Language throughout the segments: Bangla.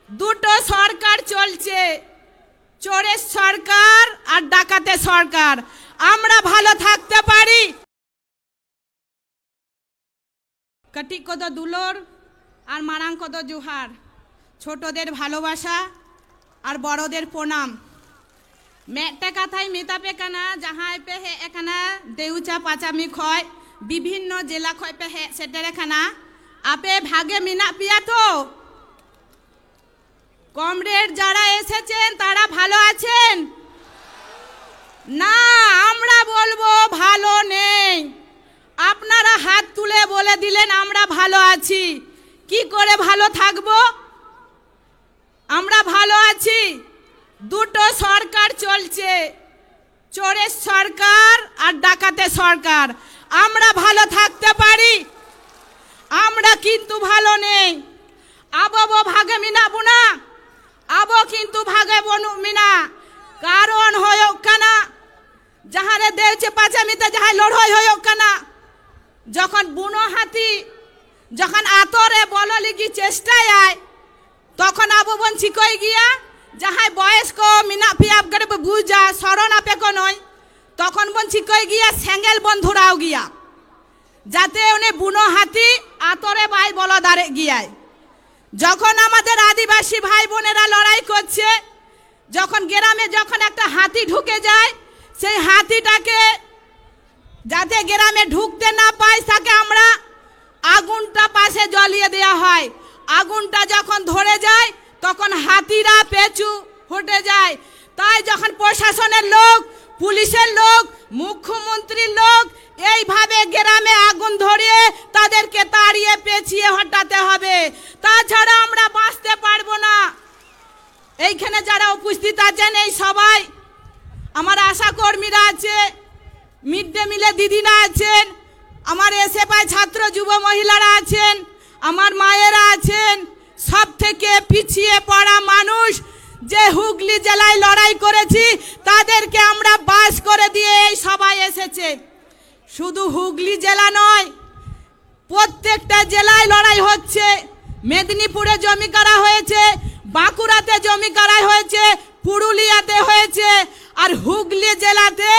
দুটো সরকার চলছে, চোরের সরকার আর ডাকাতের সরকার। আমরা ভালো থাকতে পারি? কাটি কত দুলোর আর মারাং কত জোহার, ছোটদের ভালোবাসা আর বড়দের প্রণাম। মেটা কথাই মেতাপে কানা যাহাই পে হে এখানা দেউচা পাচামি খয় বিভিন্ন জেলা খয় পে হে সেটের এখানা আপে ভাগে মিনা পিয়া তো কমরেড যারা এসেছেন তারা ভালো আছেন না? আমরা বলবো ভালো নেই। আপনারা হাত তুলে বলে দিলেন আমরা ভালো আছি। কি করে ভালো থাকবো? আমরা ভালো আছি। দুটো সরকার চলছে, চোরের সরকার আর ডাকাতের সরকার। আমরা ভালো থাকতে পারি? আমরা কিন্তু ভালো নেই। আবো ভাগে মিনাবো না, আবো কিন্তু ভাগে বনু মিনা। কারণ হয়োক কানা যাহারে দেড়ছে পাঁচামিতে যাহাই লড়াই হয়োক কানা, যখন বুনো হাতি যখন আতরে বললিগি চেষ্টায় আয় তখন আবো বন শিকই গিয়া যাহাই বয়স্ক মিনা পিয়াব গড়ে বুঝা শরণ আপে নয় তখন বন শিকই গিয়া স্যাঙ্গেল বন ধরাও গিয়া যাতে উনি বুনো হাতি আতরে বাই বলদারে গিয়ায়। যখন আমাদের আদিবাসী ভাই বোনেরা লড়াই করছে, যখন গ্রামে যখন একটা হাতি ঢুকে যায়, সেই হাতিটাকে যাতে গ্রামে ঢুকতে না পায় তাকে আমরা আগুনটা পাশে জ্বালিয়ে দেওয়া হয়। আগুনটা যখন ধরে যায় তখন হাতিরা পেছু হটে যায়। তাই যখন প্রশাসনের লোক, পুলিশের লোক, মুখ্যমন্ত্রীর লোক এইভাবে গ্রামে আগুন ধরিয়ে তাদেরকে তাড়িয়ে পেছিয়ে হটাতে হবে, তাছাড়া আমরা বাঁচতে পারবো না। এইখানে যারা উপস্থিত আছেন এই সবাই আমার আশা কর্মীরা আছে, মিড ডে মিলে দিদিরা আছেন, আমার এসএফআই ছাত্র যুব মহিলারা আছেন, আমার মায়েরা আছেন। সব থেকে পিছিয়ে পড়া মানুষ যে হুগলি জেলায় লড়াই করেছি তাদেরকে আমরা বাস করে দিয়ে এই সবাই এসেছে। শুধু হুগলি জেলা নয়, প্রত্যেকটা জেলায় লড়াই হচ্ছে। মেদিনীপুরে জমি করা হয়েছে, বাঁকুড়াতে জমি করা হয়েছে, পুরুলিয়াতে হয়েছে, আর হুগলি জেলাতে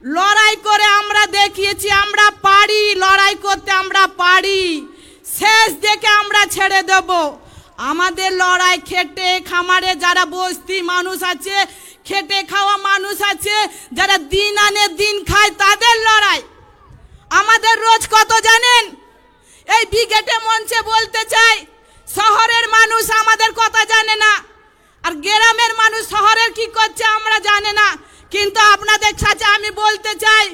লড়াই করে আমরা দেখিয়েছি আমরা পারি লড়াই করতে, আমরা পারি। শেষ দেখে আমরা ছেড়ে দেব। আমাদের লড়াই খেটে খামারে যারা বস্তি মানুষ আছে, খেটে খাওয়া মানুষ আছে, যারা দিন আনে দিন খায়, তাদের লড়াই। আমাদের রোজ কত জানেন? এই ব্রিগেডে মঞ্চে বলতে চাই, শহরের মানুষ আমাদের কথা জানে না, আর গ্রামের মানুষ শহরের কি করছে আমরা জানে না। কিন্তু আপনাদের কাছে আমি বলতে চাই,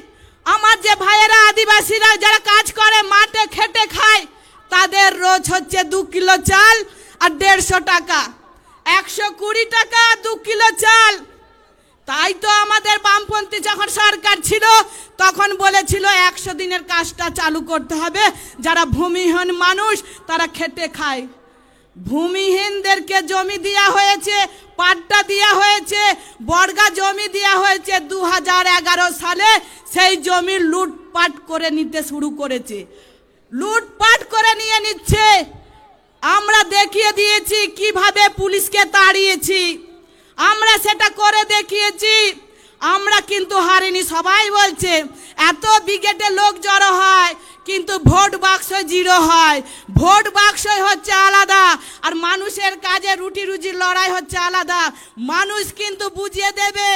আমার যে ভাইয়েরা আদিবাসীরা যারা কাজ করে মাঠে খেটে খায়, তাদের রোজ হচ্ছে 2 কিলো চাল আর 150 টাকা, 120 টাকা 2 কিলো চাল। তাই তো আমাদের বামপন্থী যখন সরকার ছিল তখন বলেছিল 100 দিনের কাজটা চালু করতে হবে, যারা ভূমিহীন মানুষ তারা খেটে খায়। ভূমিহীনদেরকে জমি দেওয়া হয়েছে, পাট্টা দেওয়া হয়েছে, বর্গা জমি দেওয়া হয়েছে 2011 সালে। সেই জমি লুটপাট করে নিতে শুরু করেছে, লুটপাট করে নিয়ে নিচ্ছে। আমরা দেখিয়ে দিয়েছি কিভাবে পুলিশকে তাড়িয়েছি, আমরা সেটা করে দেখিয়েছি। আমরা কিন্তু হারিনি। সবাই বলছে এত ব্রিগেডে লোক জড়ো হয় কিন্তু ভোট বাক্স 0 হয়। ভোট বাক্স হচ্ছে আলাদা, আর মানুষের কাজে রুটি রুজির লড়াই হচ্ছে আলাদা। মানুষ কিন্তু বুঝিয়ে দেবে,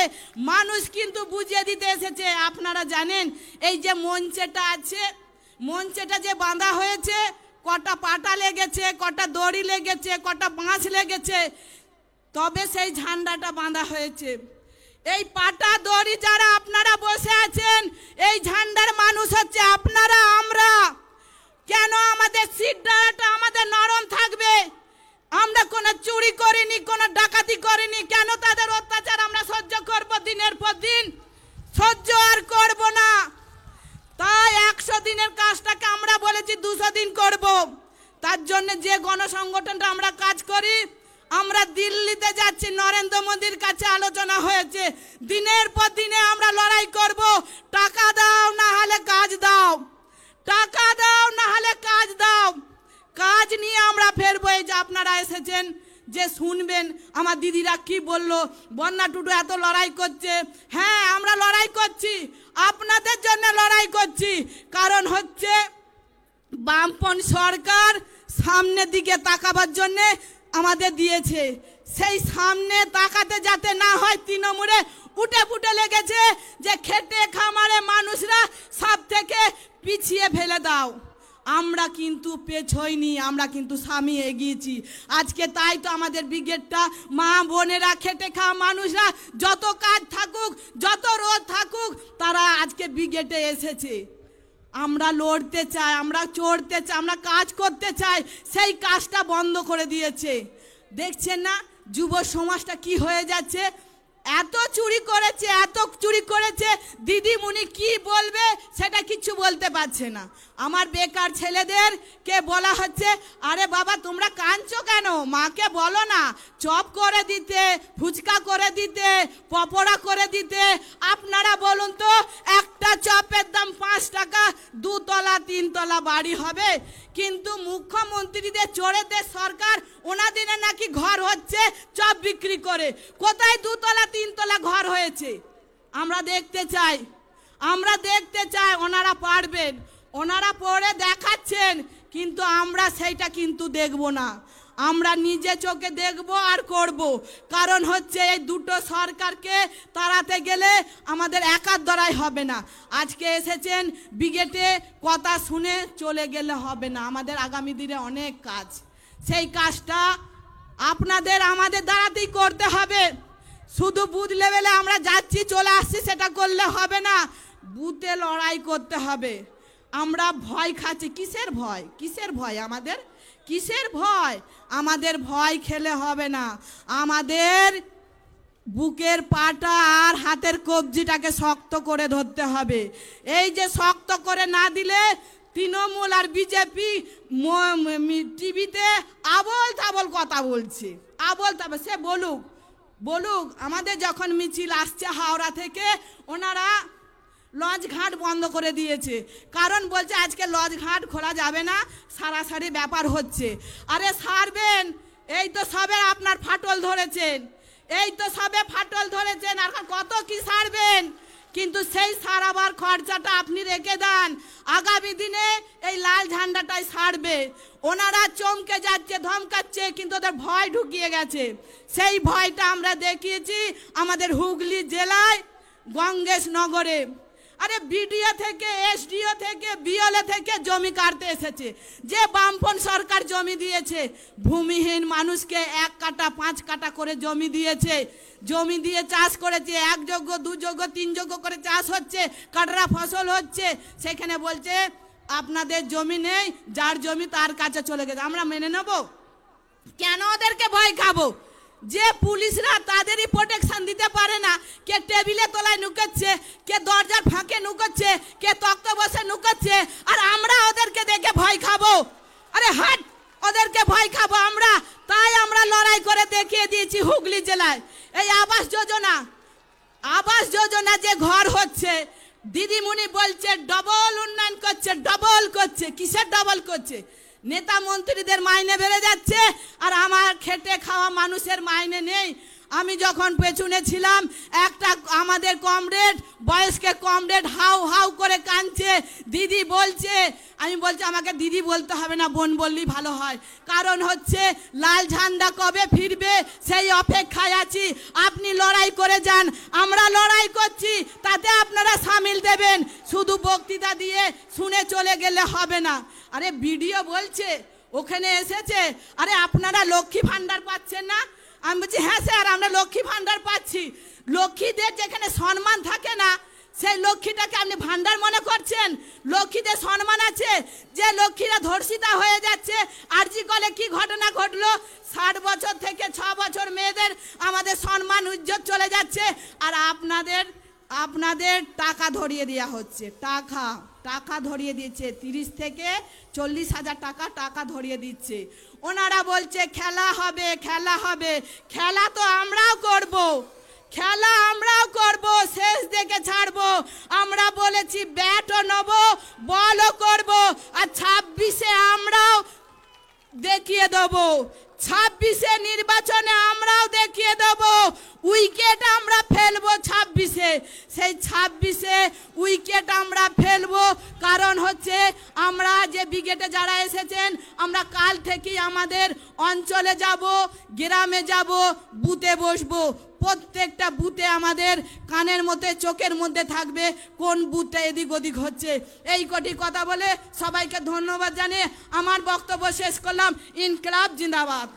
মানুষ কিন্তু বুঝিয়ে দিতে এসেছে। আপনারা জানেন এই যে মঞ্চেটা আছে, মঞ্চেটা যে বাঁধা হয়েছে, কটা পাটা লেগেছে, কটা দড়ি লেগেছে, কটা বাঁশ লেগেছে, তবে সেই ঝান্ডাটা বাঁধা হয়েছে। এই পাটা দড়ি যারা আপনারা বসে আছেন, এই ঝান্ডার মানুষ হচ্ছে আপনারা, আমরা। কেন আমাদের সিটটা আমাদের নরম থাকবে? আমরা কোনো চুরি করিনি, কোনো ডাকাতি করিনি, কেন তাদের অত্যাচার আমরা সহ্য করব? দিনের পর দিন সহ্য আর করব না। তাই 100 দিনের কাজটাকে আমরা বলেছি 200 দিন করব। তার জন্য যে গণসংগঠনটা আমরা কাজ করি, আমরা দিল্লিতে যাচ্ছি, নরেন্দ্র মোদীর কাছে আলোচনা হয়েছে, দিনের পর দিনে আমরা লড়াই করব। টাকা দাও না হলে কাজ দাও, টাকা দাও না হলে কাজ দাও। কাজ নিয়ে আমরা ফেরবো। এই যে আপনারা এসেছেন, যে শুনবেন আমার দিদিরা কি বললো, বন্যা টুডু এত লড়াই করছে। হ্যাঁ, আমরা লড়াই করছি, আপনাদের জন্য লড়াই করছি। কারণ হচ্ছে বামপন্থী সরকার সামনের দিকে তাকাবার জন্যে আমাদের দিয়েছে, সেই সামনে তাকাতে যাতে না হয় তৃণমূলে উঠে ফুটে লেগেছে যে খেটে খামারে মানুষরা সব থেকে পিছিয়ে ফেলে দাও। আমরা কিন্তু পেছইনি, আমরা কিন্তু সামনে এগিয়েছি আজকে। তাই তো আমাদের ব্রিগেডটা মা বোনেরা খেটে খাওয়া মানুষরা যত কাজ থাকুক যত রোদ থাকুক তারা আজকে ব্রিগেডে এসেছে। আমরা লড়তে চাই, আমরা চড়তে চাই, আমরা কাজ করতে চাই, সেই কাজটা বন্ধ করে দিয়েছে। দেখছেন না যুব সমাজটা কি হয়ে যাচ্ছে, এত চুরি করেছে, এত চুরি করেছে, দিদিমণি কি বলবে সেটা কিছু বলতে পারছে না। আমার বেকার ছেলেদেরকে বলা হচ্ছে, আরে বাবা তোমরা কাঁদছো কেন, মাকে বলো না চপ করে দিতে, ফুচকা করে দিতে, পকোড়া করে দিতে। আপনারা বলুন তো, একটা চপের দাম 5 টাকা, 2 তলা 3 তলা বাড়ি হবে। কিন্তু মুখ্যমন্ত্রীদের চোরেদের সরকার, ওনাদের নাকি ঘর হচ্ছে চপ বিক্রি করে। কোথায় 2 তলা 3 তলা ঘর হয়েছে? আমরা দেখতে চাই, আমরা দেখতে চাই। ওনারা পারবেন, ওনারা পড়ে দেখাচ্ছেন, কিন্তু আমরা সেইটা কিন্তু দেখব না। আমরা নিজে চোখে দেখব আর করব। কারণ হচ্ছে এই দুটো সরকারকে তাড়াতে গেলে আমাদের একার দ্বারাই হবে না। আজকে এসেছেন ব্রিগেডে, কথা শুনে চলে গেলে হবে না। আমাদের আগামী দিনে অনেক কাজ, সেই কাজটা আপনাদের আমাদের দ্বারাতেই করতে হবে। শুধু বুথ লেভেলে আমরা যাচ্ছি চলে আসছি সেটা করলে হবে না, বুথে লড়াই করতে হবে। আমরা ভয় খাচ্ছি, কিসের ভয়, কিসের ভয় আমাদের, কিসের ভয়? আমাদের ভয় খেলে হবে না। আমাদের বুকের পাটা আর হাতের কবজিটাকে শক্ত করে ধরতে হবে। এই যে শক্ত করে না দিলে তৃণমূল আর বিজেপি টিভিতে আবল তাবল কথা বলছে, আবল তাবল। সে বলুক, বলুক। আমাদের যখন মিছিল আসছে হাওড়া থেকে, ওনারা লঞ্চ ঘাট বন্ধ করে দিয়েছে। কারণ বলছে আজকে লঞ্চ ঘাট খোলা যাবে না, সারাসারি ব্যাপার হচ্ছে। আরে সারবেন, এই তো সবে আপনার ফাটল ধরেছেন, এই তো সবে ফাটল ধরেছেন, আর কত কি সারবেন? কিন্তু সেই সারাবার খরচাটা আপনি রেখে দেন, আগামী দিনে এই লাল ঝান্ডাটাই সারবে। ওনারা চমকে যাচ্ছে, ধমকাচ্ছে, কিন্তু ওদের ভয় ঢুকিয়ে গেছে। সেই ভয়টা আমরা দেখিয়েছি আমাদের হুগলি জেলায় গঙ্গেশনগরে। আরে বিডিও থেকে, এসডিও থেকে, বিএলএ থেকে জমি কাটতে এসেছে। যে বামপন্থী সরকার জমি দিয়েছে, ভূমিহীন মানুষকে 1 কাটা 5 কাটা করে জমি দিয়েছে। জমি দিয়ে চাষ করেছে, 1 যোগ্য 2 যোগ্য 3 যোগ্য করে চাষ হচ্ছে, কাটরা ফসল হচ্ছে। সেখানে বলছে আপনাদের জমি নেই, যার জমি তার কাছে চলে গেছে। আমরা মেনে নেব? কেন ওদেরকে ভয় খাবো? যে পুলিশরা তাদেরই প্রোটেকশন দিতে পারে না, কে টেবিলে তলায় নুকাচ্ছে, কে দরজার ফাঁকে নুকাচ্ছে, কে তক্ত বসে নুকাচ্ছে, আর আমরা ওদেরকে দেখে ভয় খাবো? আরে হাট, ওদেরকে ভয় খাবো আমরা? তাই আমরা লড়াই করে দেখিয়ে দিয়েছি হুগলি জেলায়। এই আবাস যোজনা, আবাস যোজনা যে ঘর হচ্ছে, দিদিমণি বলছে ডবল উন্নয়ন করছে, ডবল করছে। কিসের ডবল করছে? নেতা মন্ত্রীদের মাইনে বেড়ে যাচ্ছে, আর আমার খেটে খাওয়া মানুষের মাইনে নেই। আমি যখন পেছনে ছিলাম, একটা আমাদের কমরেড, বয়স্ক কমরেড হাউ হাউ করে কাঁদছে, দিদি বলছে। আমি বলছি আমাকে দিদি বলতে হবে না, বোন বললেই ভালো হয়। কারণ হচ্ছে লাল ঝান্ডা কবে ফিরবে সেই অপেক্ষায় আছি। আপনি লড়াই করে যান, আমরা লড়াই করছি, তাতে আপনারা সামিল দেবেন। শুধু বক্তৃতা দিয়ে শুনে চলে গেলে হবে না। আরে ভিডিও বলছে, ওখানে এসেছে, আরে আপনারা লক্ষ্মী ভান্ডার পাচ্ছেন না? আমি বলছি হ্যাঁ স্যার, আমরা লক্ষ্মী ভান্ডার পাচ্ছি। লক্ষ্মীদের যেখানে সম্মান থাকে না, সেই লক্ষ্মীটাকে আপনি ভান্ডার মনে করছেন? লক্ষ্মীদের সম্মান আছে। যে লক্ষ্মীরা ধর্ষিতা হয়ে যাচ্ছে, আরজি কলে কি ঘটনা ঘটলো, 60 বছর থেকে 6 বছর মেয়েদের আমাদের সম্মান ইজ্জত চলে যাচ্ছে, আর আপনাদের টাকা ধরিয়ে দেওয়া হচ্ছে। টাকা ধরিয়ে দিচ্ছে, 30 থেকে 40 হাজার টাকা ধরিয়ে দিচ্ছে। ওনারা বলছে খেলা হবে, খেলা হবে। খেলা তো আমরাও করব, খেলা আমরাও করব, শেষ দেখে ছাড়বো। আমরা বলেছি ব্যাটও নেব, বলও করব, আর 26-এ আমরাও দেখিয়ে দেবো 26-এ নির্বাচনে আমরাও দেখিয়ে দেব উইকেট আমরা ফেলবো 26-এ। সেই 26-এ উইকেট আমরা ফেলবো, কারণ হচ্ছে আমরা যে ব্রিগেডে যারা এসেছেন আমরা কাল থেকেই আমাদের অঞ্চলে যাব, গ্রামে যাব, বুথে বসবো। প্রত্যেকটা বুথে আমাদের কানের মধ্যে চোখের মধ্যে থাকবে কোন বুথটা এদিক ওদিক হচ্ছে। এই কটি কথা বলে সবাইকে ধন্যবাদ জানিয়ে আমার বক্তব্য শেষ করলাম। ইনকলাব জিন্দাবাদ।